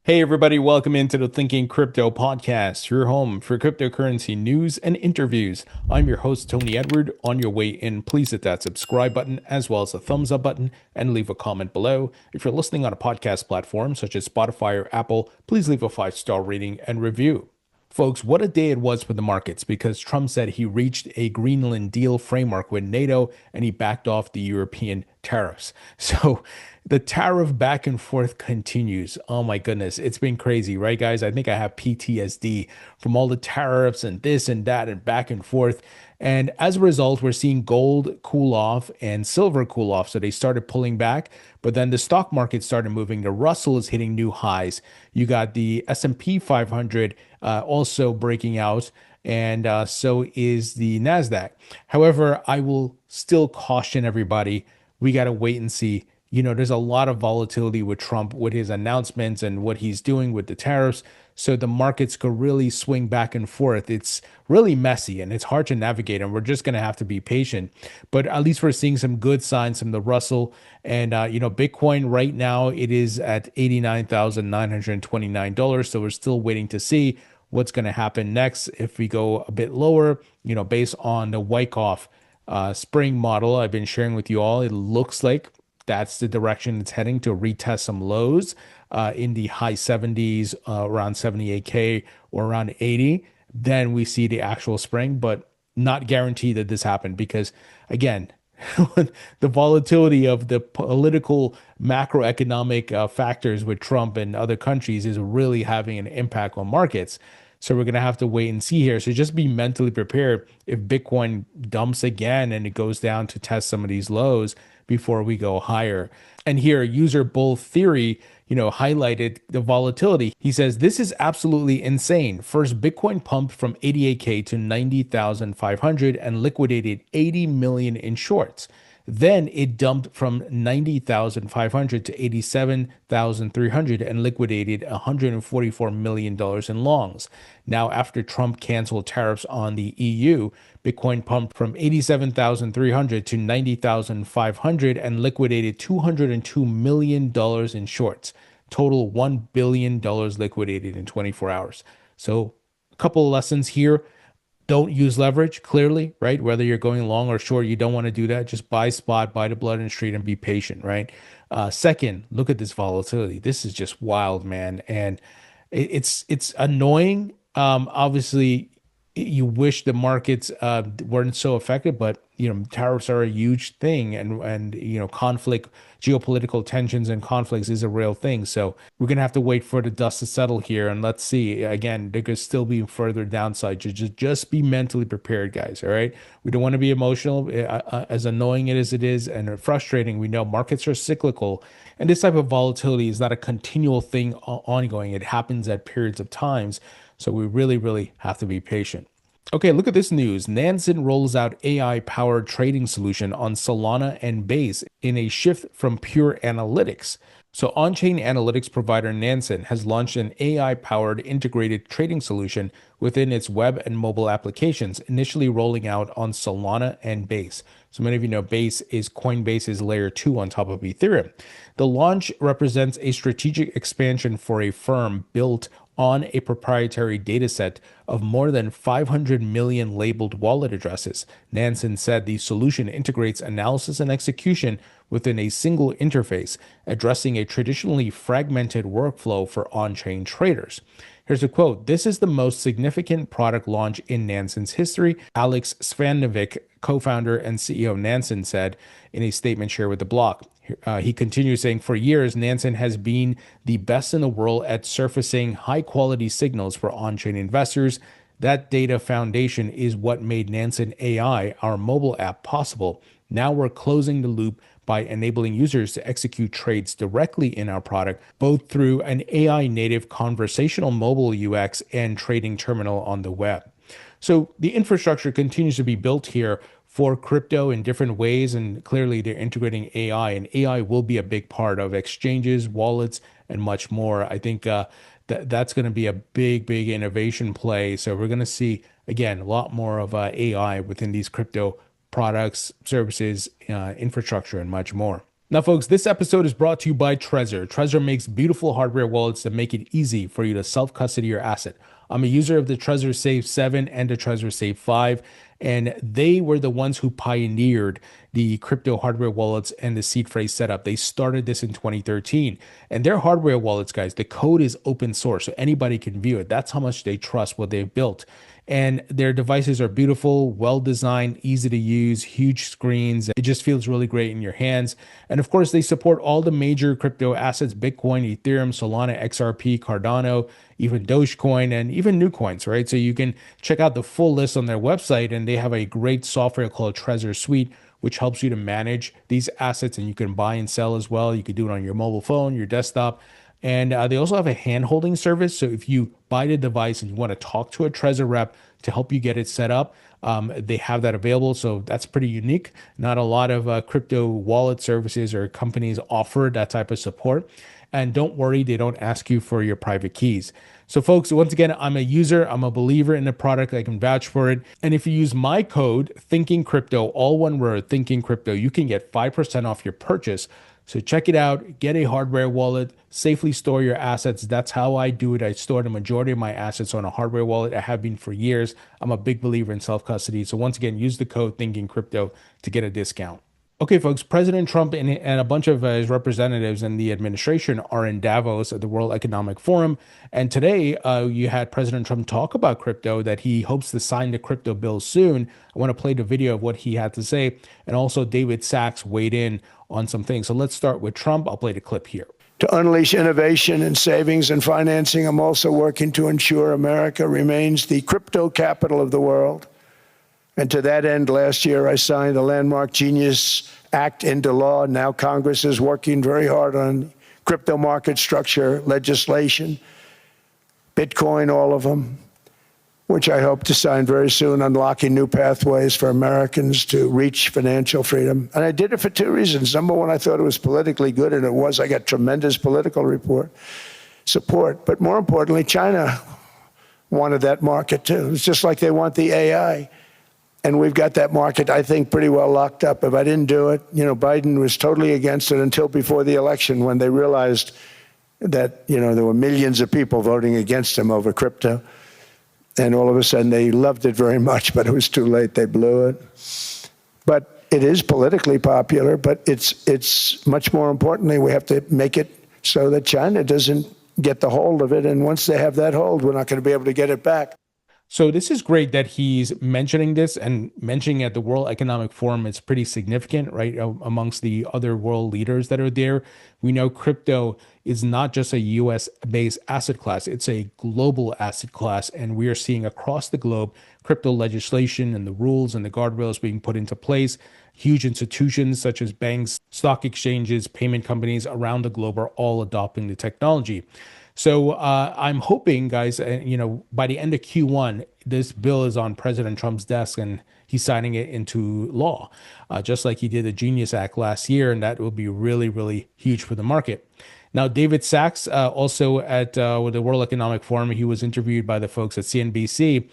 Hey everybody, welcome into the Thinking Crypto podcast, your home for cryptocurrency news and interviews. I'm your host, Tony Edward. On your way in, please hit that subscribe button as well as the thumbs up button and leave a comment below. If you're listening on a podcast platform such as Spotify or Apple, please leave a 5-star rating and review. Folks, what a day it was for the markets because Trump said he reached a Greenland deal framework with NATO and he backed off the European tariffs. So the tariff back and forth continues. Oh my goodness, it's been crazy, right, guys? I think I have PTSD from all the tariffs and this and that and back and forth. And as a result, we're seeing gold cool off and silver cool off. So they started pulling back, but then the stock market started moving. The Russell is hitting new highs. You got the S&P 500 also breaking out, and so is the Nasdaq. However, I will still caution everybody. We got to wait and see. There's a lot of volatility with Trump, with his announcements and what he's doing with the tariffs. So the markets could really swing back and forth. It's really messy and it's hard to navigate, and we're just going to have to be patient. But at least we're seeing some good signs from the Russell. And, Bitcoin right now, it is at $89,929. So we're still waiting to see what's going to happen next if we go a bit lower, based on the Wyckoff spring model I've been sharing with you all. It looks like that's the direction it's heading, to retest some lows in the high 70s, around 78K or around 80. Then we see the actual spring, but not guaranteed that this happened because, again, the volatility of the political macroeconomic factors with Trump and other countries is really having an impact on markets. So we're going to have to wait and see here. So just be mentally prepared if Bitcoin dumps again and it goes down to test some of these lows before we go higher. And here, user bull theory, highlighted the volatility. He says, this is absolutely insane. First, Bitcoin pumped from 88K to 90,500 and liquidated 80 million in shorts. Then it dumped from 90,500 to 87,300 and liquidated $144 million in longs. Now, after Trump canceled tariffs on the EU, Bitcoin pumped from 87,300 to 90,500 and liquidated $202 million in shorts. Total $1 billion liquidated in 24 hours. So, a couple of lessons here. Don't use leverage, clearly, right? Whether you're going long or short, you don't want to do that. Just buy spot, buy the blood in the street, and be patient, right? Second, look at this volatility. This is just wild, man, and it's annoying. Obviously, you wish the markets weren't so affected, but tariffs are a huge thing, and conflict, geopolitical tensions and conflicts is a real thing. So we're gonna have to wait for the dust to settle here, and let's see. Again, there could still be further downside. Just be mentally prepared, guys. All right, we don't want to be emotional. As annoying as it is and frustrating, we know markets are cyclical, and this type of volatility is not a continual thing ongoing. It happens at periods of times. So we really, really have to be patient. Okay, look at this news. Nansen rolls out AI-powered trading solution on Solana and Base in a shift from pure analytics. So on-chain analytics provider Nansen has launched an AI-powered integrated trading solution within its web and mobile applications, initially rolling out on Solana and Base. So many of you know Base is Coinbase's layer 2 on top of Ethereum. The launch represents a strategic expansion for a firm built on a proprietary dataset of more than 500 million labeled wallet addresses. Nansen said the solution integrates analysis and execution within a single interface, addressing a traditionally fragmented workflow for on-chain traders. Here's a quote. "This is the most significant product launch in Nansen's history," Alex Svanovic, co-founder and CEO of Nansen, said in a statement shared with the block. He continues saying, "For years, Nansen has been the best in the world at surfacing high-quality signals for on-chain investors. That data foundation is what made Nansen AI, our mobile app, possible. Now we're closing the loop by enabling users to execute trades directly in our product, both through an AI-native conversational mobile UX and trading terminal on the web." So the infrastructure continues to be built here for crypto in different ways, and clearly they're integrating AI, and AI will be a big part of exchanges, wallets, and much more. I think that's going to be a big, big innovation play. So we're going to see, again, a lot more of AI within these crypto products, services, infrastructure, and much more. Now, folks, this episode is brought to you by Trezor. Trezor makes beautiful hardware wallets that make it easy for you to self-custody your asset. I'm a user of the Trezor Save 7 and the Trezor Save 5, and they were the ones who pioneered the crypto hardware wallets and the seed phrase setup. They started this in 2013, and their hardware wallets, guys, the code is open source, so anybody can view it. That's how much they trust what they've built. And their devices are beautiful, well designed, easy to use, huge screens. It just feels really great in your hands. And of course, they support all the major crypto assets: Bitcoin, Ethereum, Solana, XRP, Cardano, even Dogecoin, and even new coins, right? So you can check out the full list on their website, and they have a great software called Trezor Suite, which helps you to manage these assets, and you can buy and sell as well. You could do it on your mobile phone, your desktop. And they also have a hand holding service. So if you buy the device and you want to talk to a Trezor rep to help you get it set up, they have that available. So that's pretty unique. Not a lot of crypto wallet services or companies offer that type of support. And don't worry, they don't ask you for your private keys. So folks, once again, I'm a user, I'm a believer in the product, I can vouch for it. And if you use my code, Thinking Crypto, all one word, Thinking Crypto, you can get 5% off your purchase. So check it out, get a hardware wallet, safely store your assets. That's how I do it. I store the majority of my assets on a hardware wallet. I have been for years. I'm a big believer in self-custody. So once again, use the code Thinking Crypto to get a discount. Okay, folks, President Trump and a bunch of his representatives and the administration are in Davos at the World Economic Forum. And today you had President Trump talk about crypto, that he hopes to sign the crypto bill soon. I want to play the video of what he had to say. And also David Sachs weighed in on some things. So let's start with Trump. I'll play the clip here. To unleash innovation in savings and financing, I'm also working to ensure America remains the crypto capital of the world. And to that end, last year, I signed the landmark Genius Act into law. Now Congress is working very hard on crypto market structure legislation, Bitcoin, all of them, which I hope to sign very soon, unlocking new pathways for Americans to reach financial freedom. And I did it for two reasons. Number one, I thought it was politically good, and it was. I got tremendous political support. But more importantly, China wanted that market too. It's just like they want the AI. And we've got that market, I think, pretty well locked up. If I didn't do it, Biden was totally against it until before the election, when they realized that, there were millions of people voting against him over crypto. And all of a sudden, they loved it very much, but it was too late. They blew it. But it is politically popular, but it's much more importantly, we have to make it so that China doesn't get the hold of it. And once they have that hold, we're not going to be able to get it back. So this is great that he's mentioning this, and mentioning at the World Economic Forum. It's pretty significant, right? Amongst the other world leaders that are there. We know crypto is not just a US-based asset class. It's a global asset class. And we are seeing across the globe crypto legislation and the rules and the guardrails being put into place. Huge institutions such as banks, stock exchanges, payment companies around the globe are all adopting the technology. So I'm hoping, guys, by the end of Q1, this bill is on President Trump's desk and he's signing it into law, just like he did the Genius Act last year. And that will be really, really huge for the market. Now, David Sachs, also at with the World Economic Forum, he was interviewed by the folks at CNBC.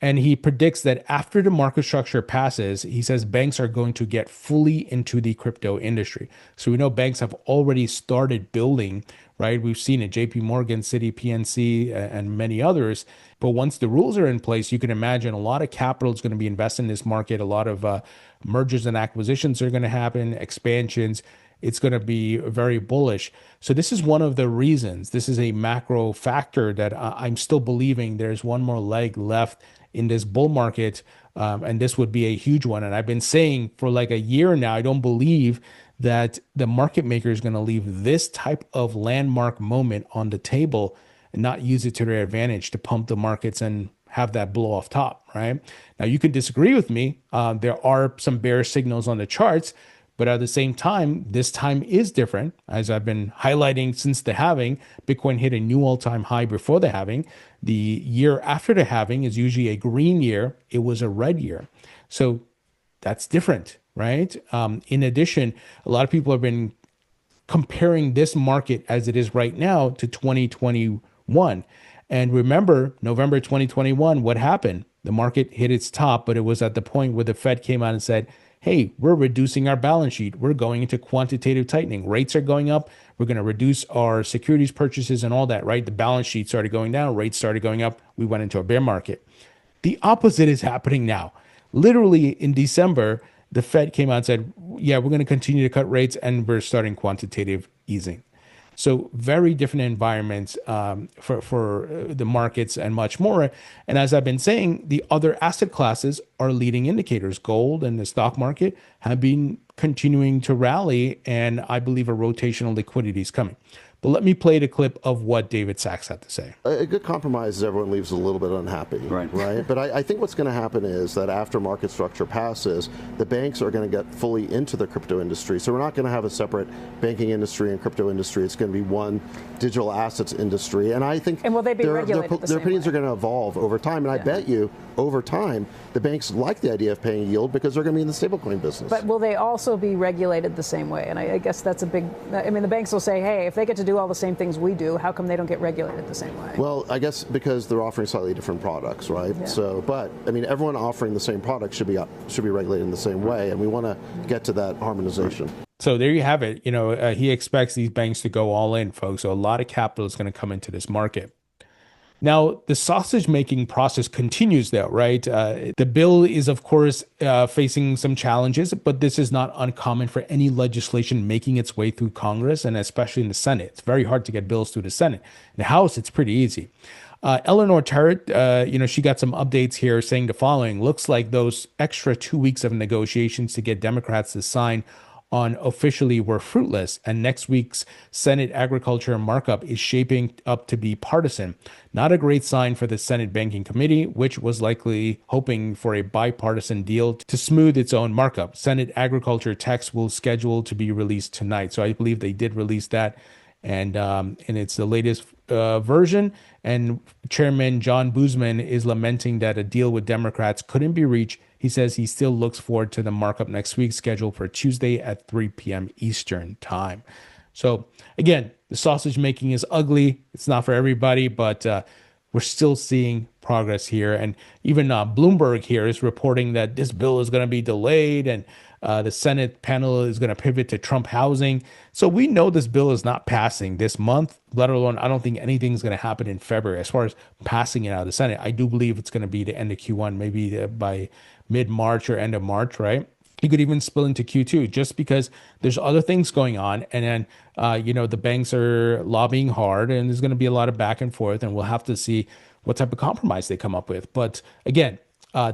And he predicts that after the market structure passes, he says banks are going to get fully into the crypto industry. So we know banks have already started building, right? We've seen it, JP Morgan, Citi, PNC, and many others. But once the rules are in place, you can imagine a lot of capital is going to be invested in this market. A lot of mergers and acquisitions are going to happen, expansions. It's going to be very bullish. So this is one of the reasons. This is a macro factor that I'm still believing there's one more leg left in this bull market, and this would be a huge one. And I've been saying for like a year now, I don't believe that the market maker is going to leave this type of landmark moment on the table and not use it to their advantage to pump the markets and have that blow off top, right? Now, you can disagree with me. There are some bearish signals on the charts, but at the same time, this time is different. As I've been highlighting since the halving, Bitcoin hit a new all-time high before the halving. The year after the halving is usually a green year. It was a red year. So that's different, right? In addition, a lot of people have been comparing this market as it is right now to 2021. And remember, November 2021, what happened? The market hit its top, but it was at the point where the Fed came out and said, hey, we're reducing our balance sheet. We're going into quantitative tightening. Rates are going up. We're going to reduce our securities purchases and all that, right? The balance sheet started going down. Rates started going up. We went into a bear market. The opposite is happening now. Literally in December, the Fed came out and said, yeah, we're going to continue to cut rates and we're starting quantitative easing. So very different environments for the markets and much more. And as I've been saying, the other asset classes are leading indicators. Gold and the stock market have been continuing to rally, and I believe a rotational liquidity is coming. But let me play the clip of what David Sachs had to say. A good compromise is everyone leaves a little bit unhappy, right? But I think what's going to happen is that after market structure passes, the banks are going to get fully into the crypto industry. So we're not going to have a separate banking industry and crypto industry. It's going to be one digital assets industry. And I think will they be regulated their opinions are going to evolve over time. And I bet you over time, the banks like the idea of paying yield because they're going to be in the stablecoin business. But will they also be regulated the same way? And I guess that's a big, I mean, the banks will say, hey, if they get to do all the same things we do, how come they don't get regulated the same way? Well, I guess because they're offering slightly different products, right? Yeah. So, but I mean, everyone offering the same product should be regulated in the same way, and we want to get to that harmonization. So there you have it. He expects these banks to go all in, folks. So a lot of capital is going to come into this market. Now, the sausage making process continues though, right? The bill is, of course, facing some challenges, but this is not uncommon for any legislation making its way through Congress and especially in the Senate. It's very hard to get bills through the Senate. In the House, it's pretty easy. Eleanor Tarrant, she got some updates here saying the following. Looks like those extra 2 weeks of negotiations to get Democrats to sign on officially were fruitless, and next week's Senate Agriculture markup is shaping up to be partisan. Not a great sign for the Senate Banking Committee, which was likely hoping for a bipartisan deal to smooth its own markup. Senate Agriculture text will schedule to be released tonight. So I believe they did release that, and it's the latest version. And Chairman John Boozman is lamenting that a deal with Democrats couldn't be reached. He says he still looks forward to the markup next week, scheduled for Tuesday at 3 p.m. Eastern time. So again, the sausage making is ugly. It's not for everybody, but we're still seeing progress here. And even Bloomberg here is reporting that this bill is going to be delayed and the Senate panel is going to pivot to Trump housing. So we know this bill is not passing this month, let alone I don't think anything's going to happen in February. As far as passing it out of the Senate, I do believe it's going to be the end of Q1, maybe by mid-March or end of March, right? You could even spill into Q2 just because there's other things going on. And then, the banks are lobbying hard and there's going to be a lot of back and forth, and we'll have to see what type of compromise they come up with. But again,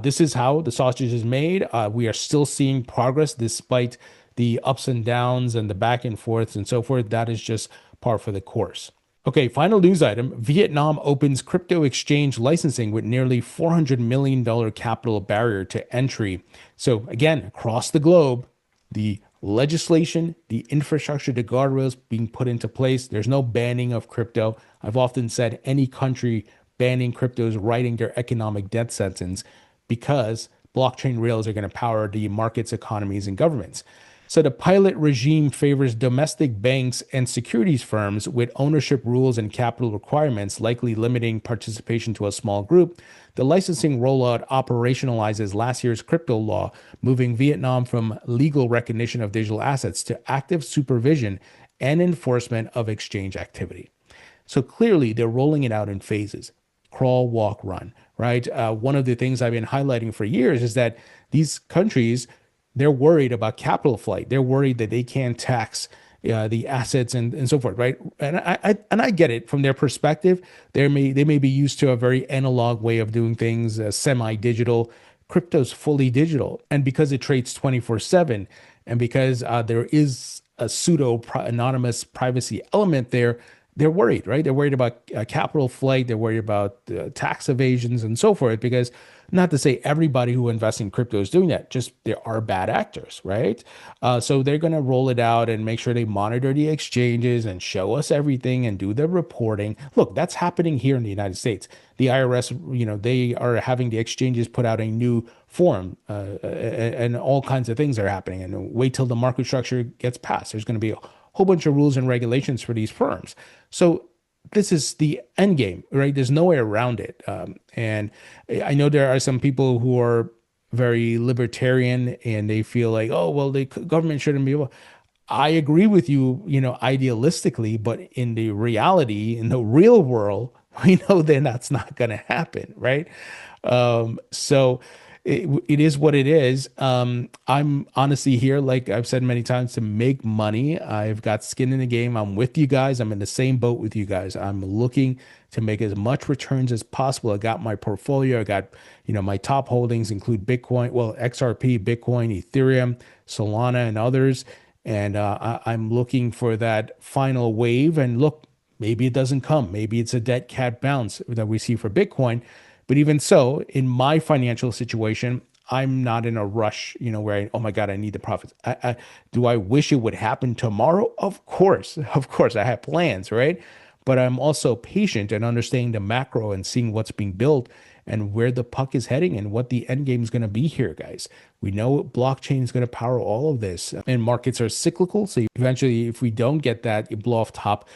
this is how the sausage is made. We are still seeing progress despite the ups and downs and the back and forths and so forth. That is just par for the course. Okay, final news item. Vietnam opens crypto exchange licensing with nearly $400 million capital barrier to entry. So again, across the globe, the legislation, the infrastructure, the guardrails being put into place. There's no banning of crypto. I've often said any country banning crypto is writing their economic death sentence because blockchain rails are going to power the markets, economies, and governments. So the pilot regime favors domestic banks and securities firms with ownership rules and capital requirements, likely limiting participation to a small group. The licensing rollout operationalizes last year's crypto law, moving Vietnam from legal recognition of digital assets to active supervision and enforcement of exchange activity. So clearly, they're rolling it out in phases. Crawl, walk, run, right? One of the things I've been highlighting for years is that these countries, they're worried about capital flight. They're worried that they can't tax the assets and so forth, right? And I get it from their perspective. They may be used to a very analog way of doing things, semi-digital. Crypto's fully digital, and because it trades 24/7, and because there is a pseudo anonymous privacy element there, they're worried, right? They're worried about capital flight. They're worried about tax evasions and so forth, because not to say everybody who invests in crypto is doing that, just there are bad actors, right? So they're going to roll it out and make sure they monitor the exchanges and show us everything and do the reporting. Look, that's happening here in the United States. The IRS, they are having the exchanges put out a new form and all kinds of things are happening. And wait till the market structure gets passed. There's going to be a whole bunch of rules and regulations for these firms. So this is the end game, right? There's no way around it. And I know there are some people who are very libertarian and they feel like, oh, well, the government shouldn't be able. I agree with you, idealistically, but in the reality, in the real world, we know that that's not going to happen, right? So it is what it is. I'm honestly here, like I've said many times, to make money. I've got skin in the game. I'm with you guys. I'm in the same boat with you guys. I'm looking to make as much returns as possible. I got my portfolio. I got, my top holdings include Bitcoin, well, XRP, Bitcoin, Ethereum, Solana, and others. And I'm looking for that final wave. And look, maybe it doesn't come. Maybe it's a dead cat bounce that we see for Bitcoin. But even so, in my financial situation, I'm not in a rush, where oh my God, I need the profits. Do I wish it would happen tomorrow? Of course, I have plans, right? But I'm also patient and understanding the macro and seeing what's being built and where the puck is heading and what the end game is going to be here, guys. We know blockchain is going to power all of this, and markets are cyclical. So eventually, if we don't get that blow off top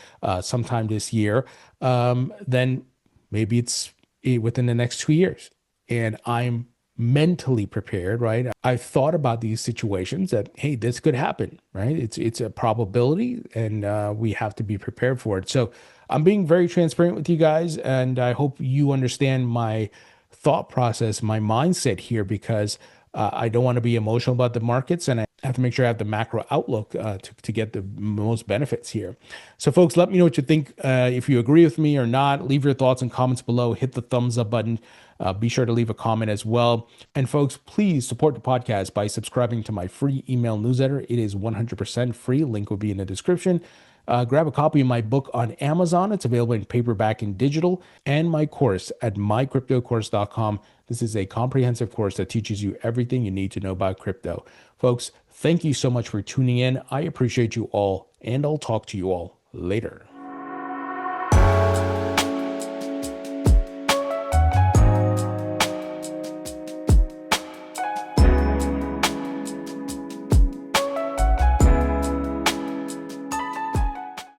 sometime this year, then maybe it's within the next 2 years. And I'm mentally prepared, right? I've thought about these situations that, hey, this could happen, right? It's a probability, and we have to be prepared for it. So I'm being very transparent with you guys, and I hope you understand my thought process, my mindset here, because I don't want to be emotional about the markets, and I have to make sure I have the macro outlook to get the most benefits here. So folks, let me know what you think. If you agree with me or not, leave your thoughts and comments below. Hit the thumbs up button. Be sure to leave a comment as well. And folks, please support the podcast by subscribing to my free email newsletter. It is 100% free. Link will be in the description. Grab a copy of my book on Amazon. It's available in paperback and digital, and my course at mycryptocourse.com. This is a comprehensive course that teaches you everything you need to know about crypto. Folks, thank you so much for tuning in. I appreciate you all, and I'll talk to you all later.